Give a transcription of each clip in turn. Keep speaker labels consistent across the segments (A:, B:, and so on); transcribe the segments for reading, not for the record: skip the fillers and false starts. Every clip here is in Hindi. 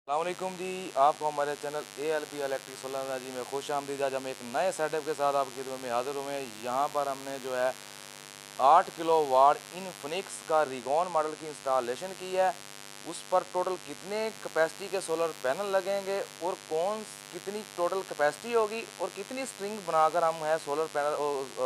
A: अस्सलामुअलैकुम जी। आपको हमारे चैनल ALP इलेक्ट्रिक सोलर जी में खुश आमदीद। आज हम एक नए सेटअप के साथ आपकी खिदमत में हाजिर हुए हैं। यहाँ पर हमने जो है 8 किलो वाट इनफिनिक्स का रिगॉन मॉडल की इंस्टॉलेशन की है। उस पर टोटल कितने कैपेसिटी के सोलर पैनल लगेंगे और कितनी टोटल कैपेसिटी होगी और कितनी स्ट्रिंग बनाकर हम है सोलर पैनल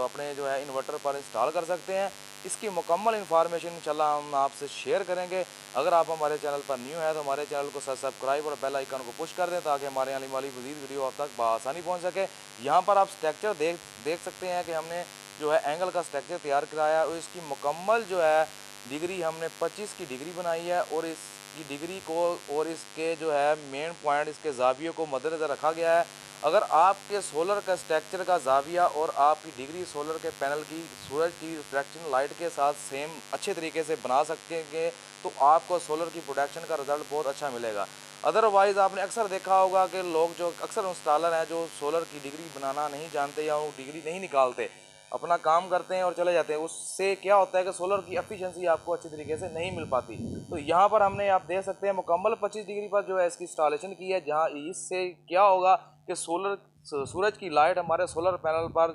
A: अपने जो है इन्वर्टर पर इंस्टॉल कर सकते हैं, इसकी मुकम्मल इन्फॉर्मेशन इंशाल्लाह हम आपसे शेयर करेंगे। अगर आप हमारे चैनल पर न्यू है तो हमारे चैनल को सब्सक्राइब और बेल आइकन को पुश कर दें ताकि हमारे आने वाली मज़ीद वीडियो आप तक बआसानी पहुँच सके। यहाँ पर आप स्ट्रक्चर देख सकते हैं कि हमने जो है एंगल का स्ट्रक्चर तैयार कराया और इसकी मुकम्मल जो है डिग्री हमने 25 की डिग्री बनाई है और इसकी डिग्री को और इसके जो है मेन पॉइंट इसके जावियों को मद्देनज़र रखा गया है। अगर आपके सोलर का स्ट्रक्चर का जाविया और आपकी डिग्री सोलर के पैनल की सूरज की रिफ्लेक्शन लाइट के साथ सेम अच्छे तरीके से बना सकेंगे तो आपको सोलर की प्रोडक्शन का रिज़ल्ट बहुत अच्छा मिलेगा। अदरवाइज़ आपने अक्सर देखा होगा कि लोग जो अक्सर इंस्टॉलर हैं जो सोलर की डिग्री बनाना नहीं जानते या वो डिग्री नहीं निकालते, अपना काम करते हैं और चले जाते हैं। उससे क्या होता है कि सोलर की एफिशिएंसी आपको अच्छी तरीके से नहीं मिल पाती। तो यहाँ पर हमने आप देख सकते हैं मुकम्मल 25 डिग्री पर जो है इसकी इंस्टॉलेशन की है, जहाँ इससे क्या होगा कि सूरज की लाइट हमारे सोलर पैनल पर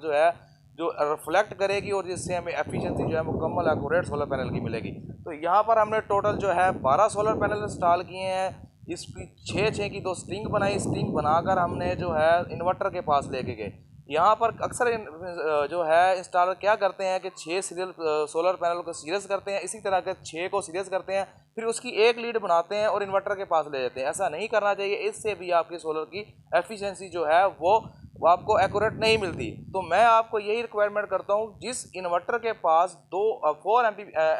A: जो रिफ्लेक्ट करेगी और जिससे हमें एफिशिएंसी जो है मुकम्मल एक्यूरेट सोलर पैनल की मिलेगी। तो यहाँ पर हमने टोटल जो है 12 सोलर पैनल इंस्टॉल किए हैं। इसकी 6 की 2 स्ट्रिंग बनाई। स्ट्रिंग बनाकर हमने जो है इन्वर्टर के पास लेके गए। यहाँ पर अक्सर जो है इंस्टॉलर क्या करते हैं कि 6 सीरियल सोलर पैनल को सीरीज करते हैं, इसी तरह के 6 को सीरीज करते हैं, फिर उसकी एक लीड बनाते हैं और इन्वर्टर के पास ले जाते हैं। ऐसा नहीं करना चाहिए, इससे भी आपकी सोलर की एफिशिएंसी जो है वो आपको एक्यूरेट नहीं मिलती। तो मैं आपको यही रिक्वायरमेंट करता हूँ, जिस इन्वर्टर के पास 4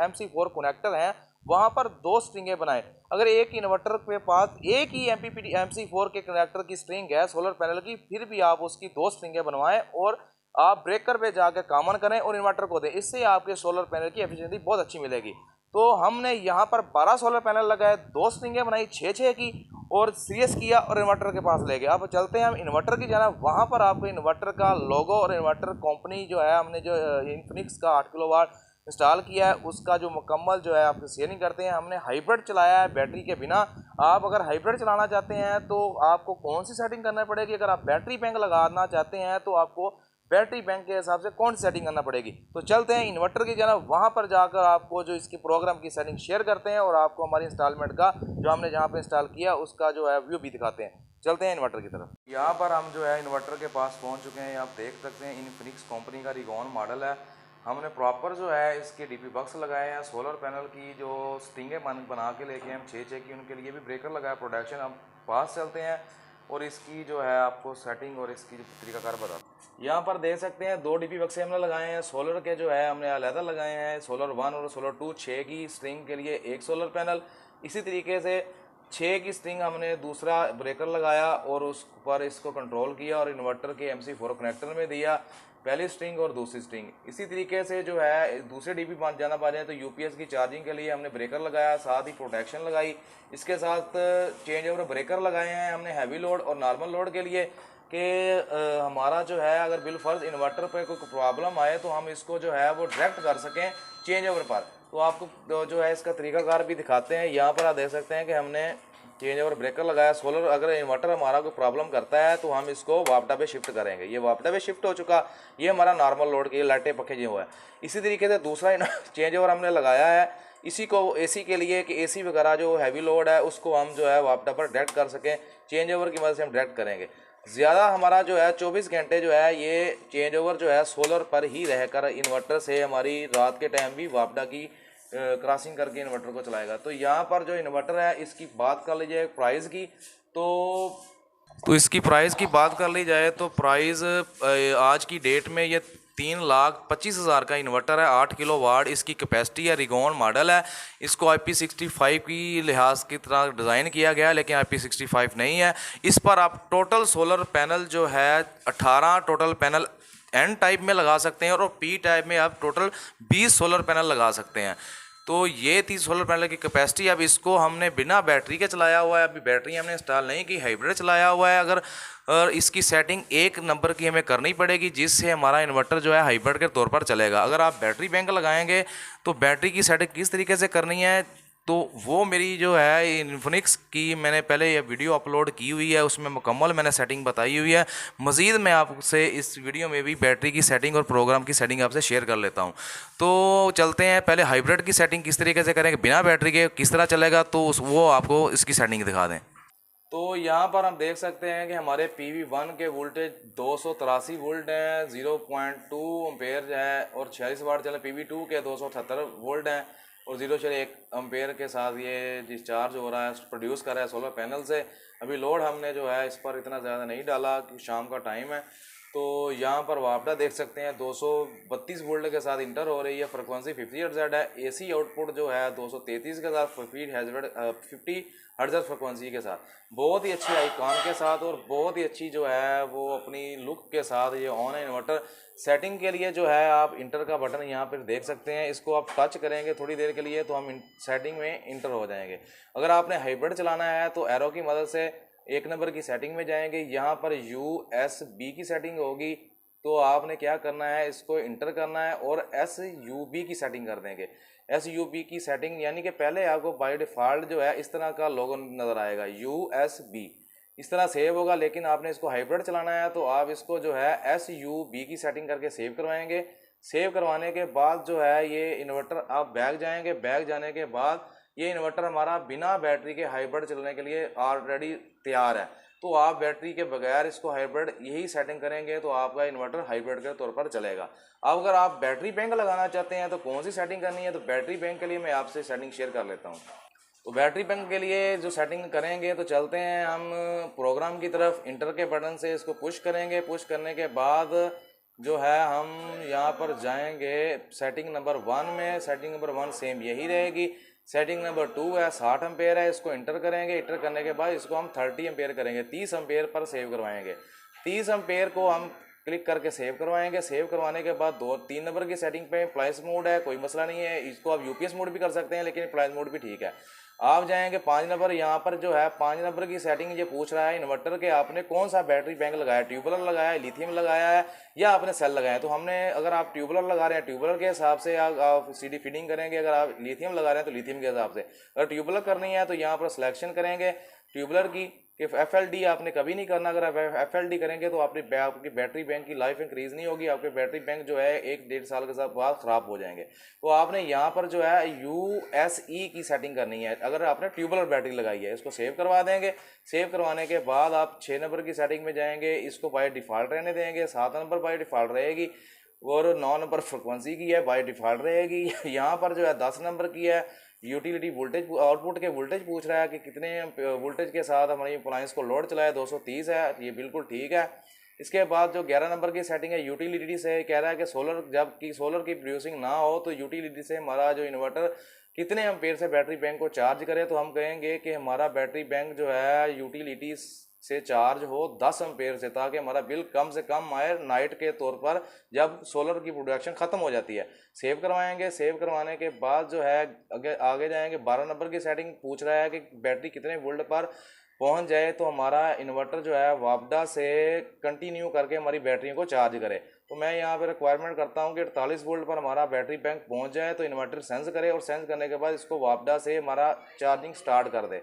A: MC4 कनेक्टर हैं वहाँ पर 2 स्ट्रिंगें बनाएं। अगर एक इन्वर्टर के पास एक ही MC4 के कनेक्टर की स्ट्रिंग है सोलर पैनल की, फिर भी आप उसकी 2 स्ट्रिंगें बनवाएं और आप ब्रेकर पे जाकर कॉमन करें और इन्वर्टर को दें। इससे आपके सोलर पैनल की एफिशिएंसी बहुत अच्छी मिलेगी। तो हमने यहाँ पर 12 सोलर पैनल लगाए, 2 स्ट्रिंगें बनाई 6 की और सीरीज किया और इन्वर्टर के पास ले गए। अब चलते हैं हम इन्वर्टर की जाना। वहाँ पर आपको इन्वर्टर का लोगो और इन्वर्टर कंपनी जो है हमने जो इन्फिनिक्स का 8 किलो वाट इंस्टॉल किया है उसका जो मुकम्मल जो है आपसे शेयरिंग करते हैं। हमने हाइब्रिड चलाया है बैटरी के बिना। आप अगर हाइब्रिड चलाना चाहते हैं तो आपको कौन सी सेटिंग करना पड़ेगी, अगर आप बैटरी बैंक लगाना चाहते हैं तो आपको बैटरी बैंक के हिसाब से कौन सी सेटिंग करना पड़ेगी। तो चलते हैं इन्वर्टर की जाना, वहाँ पर जाकर आपको जो इसकी प्रोग्राम की सेटिंग शेयर करते हैं और आपको हमारी इंस्टॉलमेंट का जो हमने जहाँ पर इंस्टॉल किया उसका जो है व्यू भी दिखाते हैं। चलते हैं इन्वर्टर की तरफ। यहाँ पर हम जो है इन्वर्टर के पास पहुँच चुके हैं। आप देख सकते हैं इन्फिनिक्स कंपनी का रिगॉन मॉडल है। हमने प्रॉपर जो है इसके डीपी बॉक्स लगाए हैं। सोलर पैनल की जो स्ट्रिंगें बना के लेके हम 6 की, उनके लिए भी ब्रेकर लगाया प्रोडक्शन। हम पास चलते हैं और इसकी जो है आपको सेटिंग और इसकी जो तरीकाकार बता। यहाँ पर देख सकते हैं 2 डीपी बक्से हमने लगाए हैं। सोलर के जो है हमने अलहदा लगाए हैं, सोलर 1 और सोलर 2। 6 की स्ट्रिंग के लिए एक सोलर पैनल, इसी तरीके से 6 की स्ट्रिंग हमने दूसरा ब्रेकर लगाया और उस पर इसको कंट्रोल किया और इन्वर्टर के MC4 कनेक्टर में दिया पहली स्ट्रिंग और दूसरी स्ट्रिंग। इसी तरीके से जो है दूसरे डीपी जाना पा जाए तो UPS की चार्जिंग के लिए हमने ब्रेकर लगाया, साथ ही प्रोटेक्शन लगाई। इसके साथ चेंज ओवर ब्रेकर लगाए हैं हमने हैवी लोड और नॉर्मल लोड के लिए कि हमारा जो है अगर बिल फर्ज इन्वर्टर पर कोई प्रॉब्लम आए तो हम इसको जो है वो डायरेक्ट कर सकें चेंज ओवर पर। तो आपको जो है इसका तरीकाकार भी दिखाते हैं। यहाँ पर आप देख सकते हैं कि हमने चेंज ओवर ब्रेकर लगाया। सोलर अगर इन्वर्टर हमारा कोई प्रॉब्लम करता है तो हम इसको वापडा पे शिफ्ट करेंगे। ये वापडा पे शिफ्ट हो चुका, ये हमारा नॉर्मल लोड के लाइटें पखे जो है। इसी तरीके से दूसरा चेंज ओवर हमने लगाया है इसी को AC के लिए कि AC वगैरह जो हैवी लोड है उसको हम जो है वापडा पर डायरेक्ट कर सकें। चेंज ओवर की मदद से हम डायरेक्ट करेंगे। ज़्यादा हमारा जो है 24 घंटे जो है ये चेंज ओवर जो है सोलर पर ही रहकर इन्वर्टर से हमारी रात के टाइम भी वापडा की क्रॉसिंग करके इन्वर्टर को चलाएगा। तो यहाँ पर जो इन्वर्टर है इसकी बात कर ली जाए प्राइस की, तो इसकी प्राइस की बात कर ली जाए तो प्राइस आज की डेट में ये 3,25,000 का इन्वर्टर है। 8 किलो वाट इसकी कैपेसिटी है। रिगॉन मॉडल है। इसको IP65 की लिहाज की तरह डिज़ाइन किया गया है लेकिन IP65 नहीं है। इस पर आप टोटल सोलर पैनल जो है 18 टोटल पैनल N टाइप में लगा सकते हैं और P टाइप में आप टोटल 20 सोलर पैनल लगा सकते हैं। तो ये थी सोलर पैनल की कैपेसिटी। अब इसको हमने बिना बैटरी के चलाया हुआ है, अभी बैटरी हमने इंस्टॉल नहीं की, हाइब्रिड चलाया हुआ है। अगर इसकी सेटिंग 1 नंबर की हमें करनी पड़ेगी जिससे हमारा इन्वर्टर जो है हाइब्रिड के तौर पर चलेगा। अगर आप बैटरी बैंक लगाएंगे तो बैटरी की सेटिंग किस तरीके से करनी है तो वो मेरी जो है इन्फिनिक्स की मैंने पहले ये वीडियो अपलोड की हुई है, उसमें मुकम्मल मैंने सेटिंग बताई हुई है। मज़ीद मैं आपसे इस वीडियो में भी बैटरी की सेटिंग और प्रोग्राम की सेटिंग आपसे शेयर कर लेता हूँ। तो चलते हैं, पहले हाइब्रिड की सेटिंग किस तरीके से करेंगे, बिना बैटरी के किस तरह चलेगा, तो वो आपको इसकी सेटिंग दिखा दें। तो यहाँ पर हम देख सकते हैं कि हमारे PV1 के वोल्टेज 283 वोल्ट हैं, 0.2 एम्पेयर है, और 46 वाट चले। PV2 के 278 वोल्ट हैं और 0.1 एम्पेयर के साथ ये डिस्चार्ज हो रहा है, प्रोड्यूस कर रहा है सोलर पैनल से। अभी लोड हमने जो है इस पर इतना ज़्यादा नहीं डाला कि शाम का टाइम है। तो यहाँ पर वापडा देख सकते हैं 232 वोल्ट के साथ इंटर हो रही है, फ्रिक्वेंसी 50 हर्ट्ज है। AC आउटपुट जो है 233 के साथ 50 हर्ट्ज फ्रिक्वेंसी के साथ, बहुत ही अच्छी आइकॉन के साथ और बहुत ही अच्छी जो है वो अपनी लुक के साथ ये ऑन है इन्वर्टर। सेटिंग के लिए जो है आप इंटर का बटन यहाँ पर देख सकते हैं, इसको आप टच करेंगे थोड़ी देर के लिए तो हम सेटिंग में इंटर हो जाएंगे। अगर आपने हाइब्रिड चलाना है तो एरो की मदद से 1 नंबर की सेटिंग में जाएंगे, यहाँ पर USB की सेटिंग होगी। तो आपने क्या करना है, इसको इंटर करना है और SUB की सेटिंग कर देंगे। SUB की सेटिंग यानी कि पहले आपको बाय डिफ़ॉल्ट जो है इस तरह का लोगो नज़र आएगा USB, इस तरह सेव होगा। लेकिन आपने इसको हाइब्रिड चलाना है तो आप इसको जो है SUB की सेटिंग करके सेव करवाएंगे। सेव करवाने के बाद जो है ये इन्वर्टर आप बैक जाएंगे, बैक जाने के बाद ये इन्वर्टर हमारा बिना बैटरी के हाइब्रिड चलने के लिए ऑलरेडी तैयार है। तो आप बैटरी के बगैर इसको हाइब्रिड यही सेटिंग करेंगे तो आपका इन्वर्टर हाइब्रिड के तौर पर चलेगा। अब अगर आप बैटरी बैंक लगाना चाहते हैं तो कौन सी सेटिंग करनी है, तो बैटरी बैंक के लिए मैं आपसे सेटिंग शेयर कर लेता हूँ। तो बैटरी बैंक के लिए जो सेटिंग करेंगे तो चलते हैं हम प्रोग्राम की तरफ। इंटर के बटन से इसको पुश करेंगे, पुश करने के बाद जो है हम यहाँ पर जाएंगे सेटिंग नंबर 1 में। सेटिंग नंबर 1 सेम यही रहेगी। सेटिंग नंबर 2 है 60 एम्पेयर है, इसको इंटर करेंगे। इंटर करने के बाद इसको हम 30 एम्पेयर करेंगे, 30 एम्पेयर पर सेव करवाएंगे। 30 एम्पेयर को हम क्लिक करके सेव करवाएंगे। सेव करवाने के बाद 3 नंबर की सेटिंग पे प्लाइस मोड है, कोई मसला नहीं है, इसको आप UPS मोड भी कर सकते हैं लेकिन प्लाइस मोड भी ठीक है। आप जाएंगे 5 नंबर, यहाँ पर जो है 5 नंबर की सेटिंग ये पूछ रहा है इन्वर्टर के आपने कौन सा बैटरी बैंक लगाया, ट्यूबुलर लगाया है, लिथियम लगाया है या आपने सेल लगाया है। तो हमने अगर आप ट्यूबुलर लगा रहे हैं ट्यूबुलर के हिसाब से आप CD फीडिंग करेंगे, अगर आप लिथियम लगा रहे हैं तो लिथियम के हिसाब से। अगर ट्यूबुलर करनी है तो यहाँ पर सिलेक्शन करेंगे ट्यूबुलर की कि FLD आपने कभी नहीं करना। अगर आप FLD करेंगे तो आपकी बैटरी बैंक की लाइफ इंक्रीज नहीं होगी, आपके बैटरी बैंक जो है 1-1.5 साल के साथ बाद ख़राब हो जाएंगे। तो आपने यहाँ पर जो है USE की सेटिंग करनी है अगर आपने ट्यूबुलर बैटरी लगाई है। इसको सेव करवा देंगे। सेव करवाने के बाद आप 6 नंबर की सेटिंग में जाएंगे, इसको बाय डिफ़ॉल्ट रहने देंगे। 7 नंबर बाय डिफ़ॉल्ट रहेगी और 9 नंबर फ्रिक्वेंसी की है, बाय डिफ़ॉल्ट रहेगी। यहाँ पर जो है 10 नंबर की है यूटिलिटी वोल्टेज, आउटपुट के वोल्टेज पूछ रहा है कि कितने वोल्टेज के साथ हमारी अप्लायंस को लोड चलाए, 230 है, ये बिल्कुल ठीक है। इसके बाद जो 11 नंबर की सेटिंग है यूटिलिटी से, कह रहा है कि सोलर की प्रोड्यूसिंग ना हो तो यूटिलिटी से हमारा जो इन्वर्टर कितने एम्पेयर से बैटरी बैंक को चार्ज करे। तो हम कहेंगे कि हमारा बैटरी बैंक जो है यूटिलिटी से चार्ज हो 10 एम्पेयर से, ताकि हमारा बिल कम से कम आए नाइट के तौर पर जब सोलर की प्रोडक्शन ख़त्म हो जाती है। सेव करवाएंगे। सेव करवाने के बाद जो है आगे जाएंगे। 12 नंबर की सेटिंग पूछ रहा है कि बैटरी कितने वोल्ट पर पहुंच जाए तो हमारा इन्वर्टर जो है वापडा से कंटिन्यू करके हमारी बैटरियों को चार्ज करे। तो मैं यहाँ पे रिक्वायरमेंट करता हूँ कि 48 वोल्ट पर हमारा बैटरी बैंक पहुँच जाए तो इन्वर्टर सेंस करे और सेंस करने के बाद इसको वापडा से हमारा चार्जिंग स्टार्ट कर दे।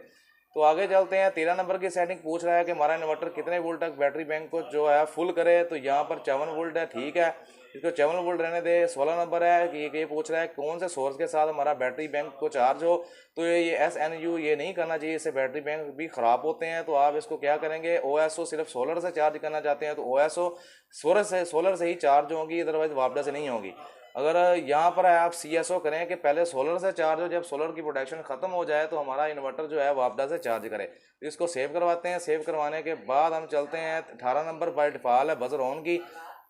A: तो आगे चलते हैं। 13 नंबर की सेटिंग पूछ रहा है कि हमारा इन्वर्टर कितने वोल्ट तक बैटरी बैंक को जो है फुल करे। तो यहाँ पर 54 वोल्ट है, ठीक है, इसको 54 वोल्ट रहने दे। 16 नंबर है कि ये पूछ रहा है कौन से सोर्स के साथ हमारा बैटरी बैंक को चार्ज हो। तो ये SNU ये नहीं करना चाहिए, इससे बैटरी बैंक भी ख़राब होते हैं। तो आप इसको क्या करेंगे, OSO सिर्फ सोलर से चार्ज करना चाहते हैं तो OSO सोलर से ही चार्ज होगी, अदरवाइज वापडा से नहीं होगी। अगर यहाँ पर आप CSO करें कि पहले सोलर से चार्ज हो, जब सोलर की प्रोडक्शन ख़त्म हो जाए तो हमारा इन्वर्टर जो है वापडा से चार्ज करे। तो इसको सेव करवाते हैं। सेव करवाने के बाद हम चलते हैं 18 नंबर बाय डिफ़ॉल्ट है बजर ऑन की,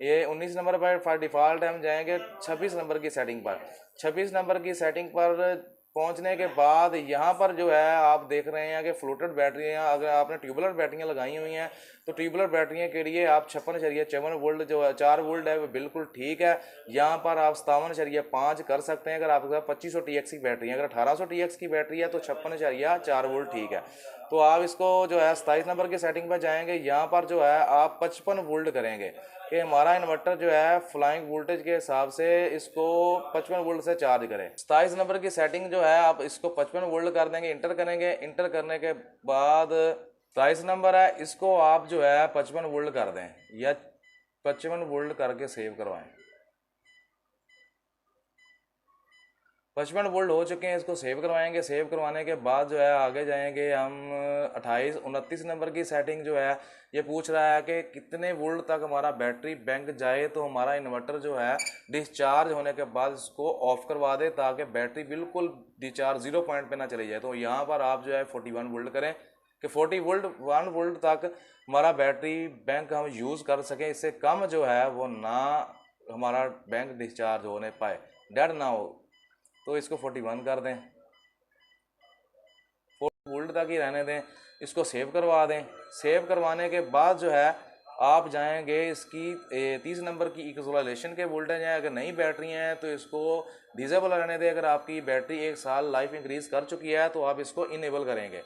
A: ये 19 नंबर बाय डिफ़ॉल्ट है। हम जाएंगे 26 नंबर की सेटिंग पर। 26 नंबर की सेटिंग पर पहुंचने के बाद यहाँ पर जो है आप देख रहे हैं कि फ्लोटेड बैटरियाँ, अगर आपने ट्यूबुलर बैटरियाँ लगाई हुई हैं तो ट्यूबुलर बैटरियों के लिए आप 56.54 वोल्ट जो है 4 वोल्ट है वो बिल्कुल ठीक है। यहाँ पर आप 57.5 कर सकते हैं अगर आपके पास 2500 TX की बैटरी है। अगर 1800 TX की बैटरी है तो 56.4 वोल्ट ठीक है। तो आप इसको जो है 27 नंबर की सेटिंग पर जाएंगे। यहाँ पर जो है आप 55 वोल्ट करेंगे कि हमारा इन्वर्टर जो है फ्लाइंग वोल्टेज के हिसाब से इसको 55 वोल्ट से चार्ज करें। 27 नंबर की सेटिंग जो है आप इसको 55 वोल्ट कर देंगे, इंटर करेंगे। इंटर करने के बाद 27 नंबर है, इसको आप जो है 55 वोल्ट कर दें या 55 वोल्ट करके सेव करवाएं। 55 वोल्ट हो चुके हैं, इसको सेव करवाएंगे। सेव करवाने के बाद जो है आगे जाएंगे हम 29 नंबर की सेटिंग जो है ये पूछ रहा है कि कितने वोल्ट तक हमारा बैटरी बैंक जाए तो हमारा इन्वर्टर जो है डिस्चार्ज होने के बाद इसको ऑफ करवा दे ताकि बैटरी बिल्कुल डिस्चार्ज 0 पॉइंट पे ना चली जाए। तो यहाँ पर आप जो है 41 वोल्ट करें कि 41 वोल्ट तक हमारा बैटरी बैंक हम यूज़ कर सकें, इससे कम जो है वो ना हमारा बैंक डिस्चार्ज होने पाए, डेड ना हो। तो इसको 41 कर दें, 40 वोल्ट तक ही रहने दें, इसको सेव करवा दें। सेव करवाने के बाद जो है आप जाएंगे इसकी 30 नंबर की इक्वलाइजेशन के वोल्टेज हैं, अगर नई बैटरी हैं तो इसको डिसेबल रहने दें। अगर आपकी बैटरी 1 साल लाइफ इंक्रीज़ कर चुकी है तो आप इसको इनेबल करेंगे।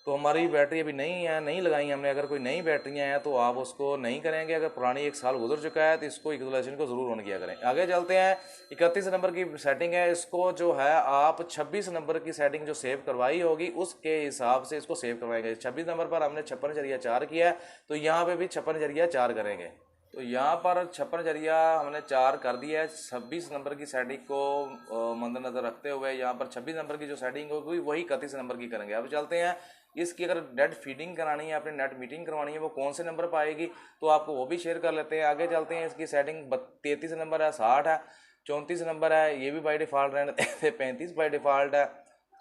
A: तो हमारी बैटरी अभी नई है, नहीं लगाई हमने। अगर कोई नई बैटरियाँ हैं तो आप उसको नहीं करेंगे, अगर पुरानी 1 साल गुजर चुका है तो इसको इक्वलाइजेशन को ज़रूर ऑन किया करें। आगे चलते हैं, 31 नंबर की सेटिंग है, इसको जो है आप 26 नंबर की सेटिंग जो सेव करवाई होगी उसके हिसाब से इसको सेव करवाएंगे। 26 नंबर पर हमने 56.4 किया है तो यहाँ पर भी 56.4 करेंगे। तो यहाँ पर 56 हमने 4 कर दिया है। 26 नंबर की सेटिंग को मद्देनजर रखते हुए यहाँ पर 26 नंबर की जो सेटिंग होगी वही 31 नंबर की करेंगे। अब चलते हैं, इसकी अगर नेट फीडिंग करानी है, आपने नेट मीटिंग करवानी है, वो कौन से नंबर पर आएगी तो आपको वो भी शेयर कर लेते हैं। आगे चलते हैं, इसकी सेटिंग 33 नंबर है, 60 है, 34 नंबर है, ये भी बाई डिफ़ॉल्ट रहने देते हैं, 35 बाई डिफ़ॉल्ट है,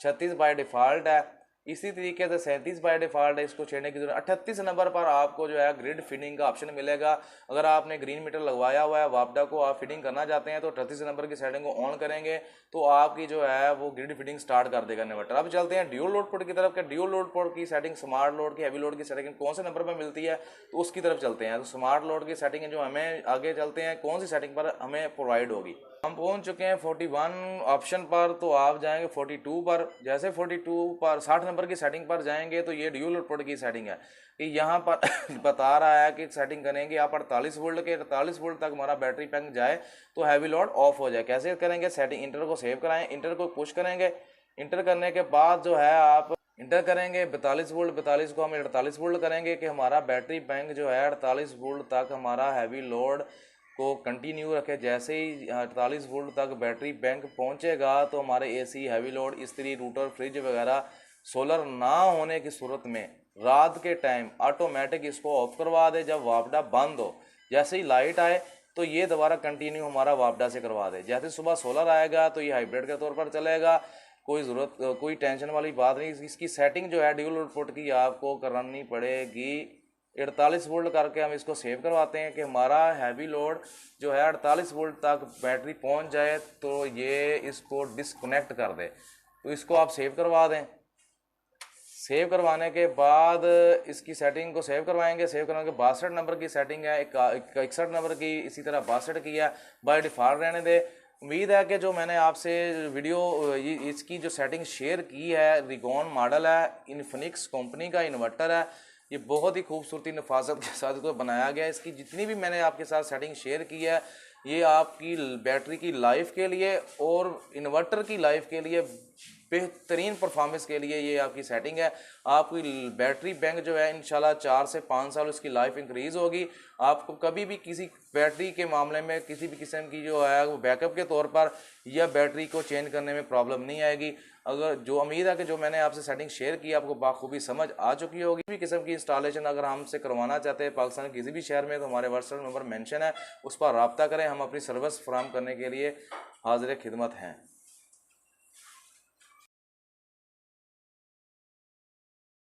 A: 36 बाई डिफ़ॉल्ट है, इसी तरीके से 37 बाई डिफ़ॉल्ट है, इसको छेड़ने की जरूरत। 38 नंबर पर आपको जो है ग्रिड फीडिंग का ऑप्शन मिलेगा। अगर आपने ग्रीन मीटर लगवाया हुआ है, वापडा को आप फीडिंग करना चाहते हैं तो 38 नंबर की सेटिंग को ऑन करेंगे तो आपकी जो है वो ग्रिड फीडिंग स्टार्ट कर देगा इन्वर्टर। अब चलते हैं ड्यूल लोड पोर्ट की तरफ के ड्यूल लोड पोर्ट की सेटिंग स्मार्ट लोड की, हैवी लोड की सेटिंग कौन से नंबर पर मिलती है तो उसकी तरफ चलते हैं। तो स्मार्ट लोड की सेटिंग जो हमें आगे चलते हैं कौन सी सेटिंग पर हमें प्रोवाइड होगी। हम पहुंच चुके हैं 41 ऑप्शन पर, तो आप जाएंगे 42 पर। जैसे 42 पर 60 नंबर की सेटिंग पर जाएंगे तो ये ड्यूल लोड पोर्ट की सेटिंग है कि यहाँ पर बता रहा है कि सेटिंग करेंगे आप 48 वोल्ट के, 48 वोल्ट तक हमारा बैटरी पैक जाए तो हैवी लोड ऑफ हो जाए। कैसे करेंगे, सेटिंग इंटर को सेव कराएं, इंटर को पुश करेंगे। इंटर करने के बाद जो है आप इंटर करेंगे 42 वोल्ट, 42 को हम 48 वोल्ट करेंगे कि हमारा बैटरी बैंक जो है 48 वोल्ट तक हमारा हैवी लोड को कंटिन्यू रखे। जैसे ही 48 वोल्ट तक बैटरी बैंक पहुंचेगा तो हमारे एसी, हैवी लोड, इस्त्री, रूटर, फ्रिज वगैरह सोलर ना होने की सूरत में रात के टाइम ऑटोमेटिक इसको ऑफ करवा दे। जब वापडा बंद हो, जैसे ही लाइट आए तो ये दोबारा कंटिन्यू हमारा वापडा से करवा दे। जैसे सुबह सोलर आएगा तो ये हाइब्रिड के तौर पर चलेगा, कोई टेंशन वाली बात नहीं। इसकी सेटिंग जो है ड्यूल लोड पोर्ट की आपको करनी पड़ेगी 48 वोल्ट करके। हम इसको सेव करवाते हैं कि हमारा हैवी लोड जो है 48 वोल्ट तक बैटरी पहुंच जाए तो ये इसको डिस्कनेक्ट कर दे। तो इसको आप सेव करवा दें। सेव करवाने के बाद इसकी सेटिंग को सेव करवाएंगे। सेव करवाने के 62 नंबर की सेटिंग है, 61 नंबर की, इसी तरह 62 की है, बाय डिफ़ॉल्ट रहने दे। उम्मीद है कि जो मैंने आपसे वीडियो इसकी जो सेटिंग शेयर की है, रिगॉन मॉडल है, इन्फिनिक्स कंपनी का इन्वर्टर है, ये बहुत ही खूबसूरती नफासत के साथ इसको बनाया गया है। इसकी जितनी भी मैंने आपके साथ सेटिंग शेयर की है ये आपकी बैटरी की लाइफ के लिए और इन्वर्टर की लाइफ के लिए बेहतरीन परफॉर्मेंस के लिए ये आपकी सेटिंग है। आपकी बैटरी बैंक जो है इंशाल्लाह 4 से 5 साल उसकी लाइफ इंक्रीज़ होगी। आपको कभी भी किसी बैटरी के मामले में किसी भी किस्म की जो है वो बैकअप के तौर पर या बैटरी को चेंज करने में प्रॉब्लम नहीं आएगी। अगर जो उम्मीद है कि जो मैंने आपसे सेटिंग शेयर की आपको बाखूबी समझ आ चुकी होगी। किसी भी किस्म की इंस्टॉलेशन अगर हमसे करवाना चाहते हैं पाकिस्तान किसी भी शहर में तो हमारे व्हाट्सएप नंबर मेंशन है, उस पर रब्ता करें। हम अपनी सर्विस फराहम करने के लिए हाजिर खिदमत हैं।